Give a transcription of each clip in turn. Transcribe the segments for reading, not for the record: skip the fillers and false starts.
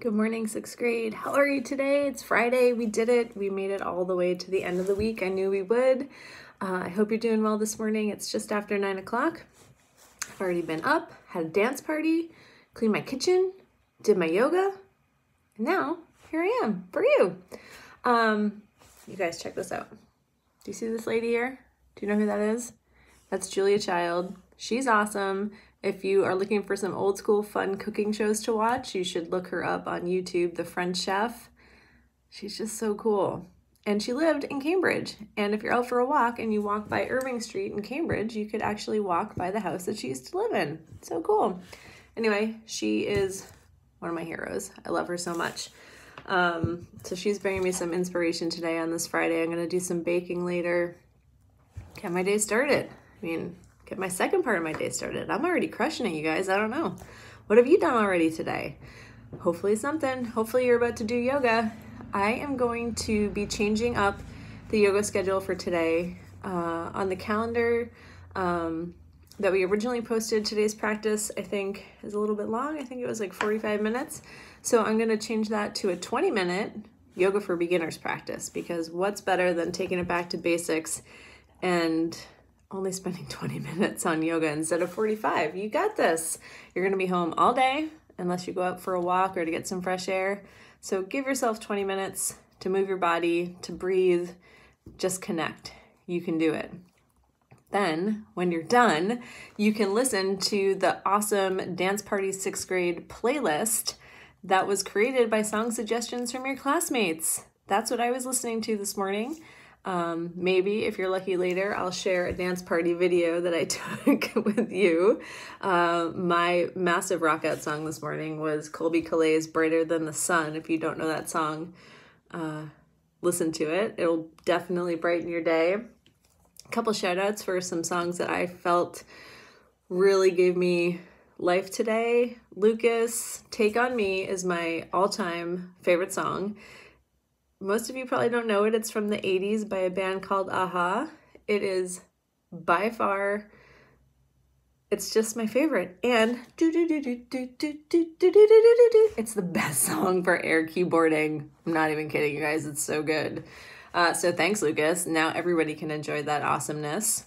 Good morning, sixth grade. How are you today? It's Friday. We did it. We made it all the way to the end of the week. I knew we would. I hope you're doing well this morning. It's just after 9 o'clock. I've already been up, had a dance party, cleaned my kitchen, did my yoga, and now here I am for you. You guys check this out. Do you see this lady here? Do you know who that is? That's Julia Child. She's awesome. If you are looking for some old school fun cooking shows to watch, you should look her up on YouTube, The French Chef. She's just so cool. And she lived in Cambridge. And if you're out for a walk and you walk by Irving Street in Cambridge, you could actually walk by the house that she used to live in. So cool. Anyway, she is one of my heroes. I love her so much. So she's bringing me some inspiration today on this Friday. I'm going to do some baking later. Get my day started. Get my second part of my day started. I'm already crushing it, you guys. I don't know. What have you done already today? Hopefully something. Hopefully you're about to do yoga. I am going to be changing up the yoga schedule for today. On the calendar that we originally posted, today's practice, I think, is a little bit long. I think it was like 45 minutes. So I'm going to change that to a 20-minute yoga for beginners practice, because what's better than taking it back to basics and only spending 20 minutes on yoga instead of 45. You got this. You're going to be home all day unless you go out for a walk or to get some fresh air. So give yourself 20 minutes to move your body, to breathe, just connect. You can do it. Then when you're done, you can listen to the awesome Dance Party 6th grade playlist that was created by song suggestions from your classmates. That's what I was listening to this morning. Maybe if you're lucky later, I'll share a dance party video that I took with you. My massive rock out song this morning was Colby Calais' Brighter Than the Sun. If you don't know that song, listen to it. It'll definitely brighten your day. A couple shout outs for some songs that I felt really gave me life today. Lucas, Take On Me is my all-time favorite song. Most of you probably don't know it. It's from the 80s by a band called a-ha. It is by far, it's just my favorite. And it's the best song for air keyboarding. I'm not even kidding, you guys. It's so good. So thanks, Lucas. Now everybody can enjoy that awesomeness.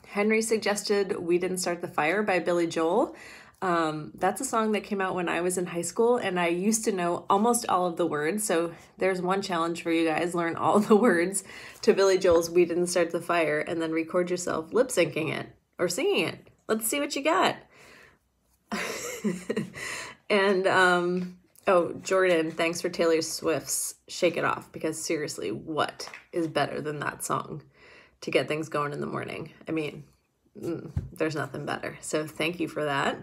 Henry suggested We Didn't Start the Fire by Billy Joel. That's a song that came out when I was in high school, and I used to know almost all of the words. So there's one challenge for you guys: learn all the words to Billy Joel's We Didn't Start the Fire, and then record yourself lip syncing it or singing it. Let's see what you got. And oh, Jordan, thanks for Taylor Swift's Shake It Off, because seriously, what is better than that song to get things going in the morning? There's nothing better. So thank you for that.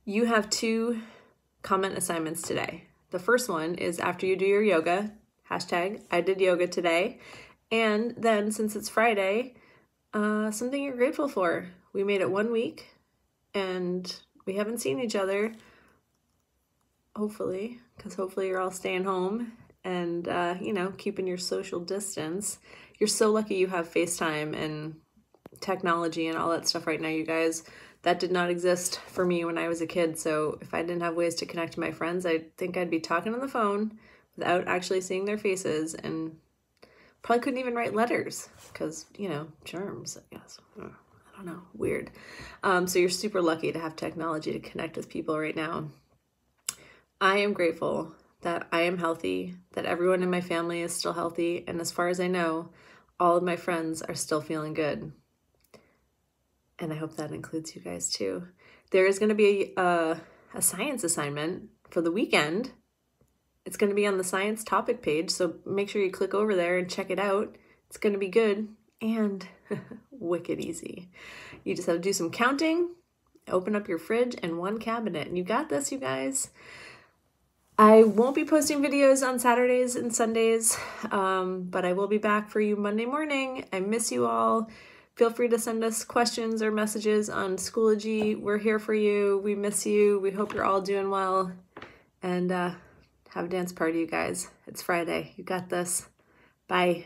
You have 2 comment assignments today. The first one is after you do your yoga, hashtag I did yoga today. And then since it's Friday, something you're grateful for. We made it 1 week and we haven't seen each other, hopefully, because hopefully you're all staying home and, keeping your social distance. You're so lucky you have FaceTime and technology and all that stuff right now, you guys. That did not exist for me when I was a kid. So if I didn't have ways to connect to my friends, I think I'd be talking on the phone without actually seeing their faces, and probably couldn't even write letters because, germs, I guess. I don't know. Weird. So you're super lucky to have technology to connect with people right now. I am grateful that I am healthy, that everyone in my family is still healthy, and as far as I know, all of my friends are still feeling good. And I hope that includes you guys too. There is going to be a science assignment for the weekend. It's going to be on the science topic page, so make sure you click over there and check it out. It's going to be good and wicked easy. You just have to do some counting, open up your fridge and one cabinet, and you got this, you guys. I won't be posting videos on Saturdays and Sundays, but I will be back for you Monday morning. I miss you all. Feel free to send us questions or messages on Schoology. We're here for you. We miss you. We hope you're all doing well. And have a dance party, you guys. It's Friday. You got this. Bye.